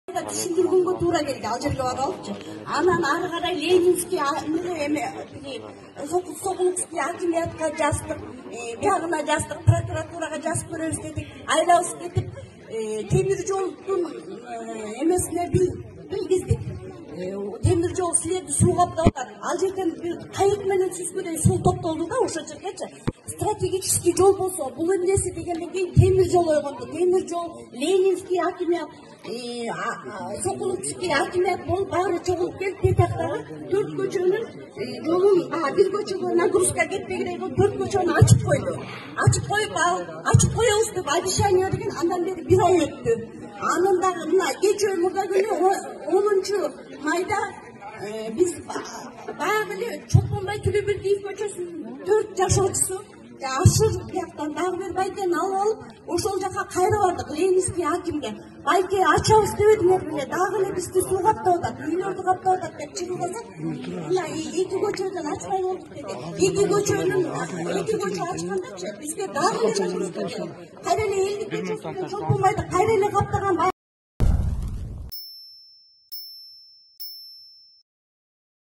түшүндүргөнгө туура келди, ал жерге барып алыпчы. Анан ары карай Ленинский Сокуловский акимиятка жаздык, биягына жаздык, прокуратурага жазып көрөбүз дедик. Айлабыз кетип, темир жолдун эмесине билгиздик. Темир жол силерди суу каптап атат. Ал жерден бир кайык менен сүзгүдөй суу токтолду да ошол жергечи. Стратегический жол болсо, бул эмнеси дегенден кийин темир жол ойгонду. Темир жол, Ленинский акимият, Сокуловский акимият болуп баары чогулуп келип Петактагы 4 көчөнүн жолун, бир көчөгө нагрузка кетпегилей 4 көчөнү ачып койду. Ачып коебуз деп обещание деген андан бери 1 ай өттү. Анын дагы мына кечээ мурда күнү 10 майда биз баягы эле Чолпонбай Төлөбердиев көчөсүнүн 4 жашоочусу Ашыр жактан дагы бир байкени алып алып, ошол жака кайра бардык Ленинский акимге. Байке ачабыз дебедиңер беле, дагы эле бизди суу каптап атат, үйлөрдү каптап атат деп чыгылдасак, мына 2 көчөдөн ачпай болдук деди. 2 көчө ачкандачы бизге дагы эле кайра эле элдик көчөсүндө Чолпонбайды кайра эле каптаган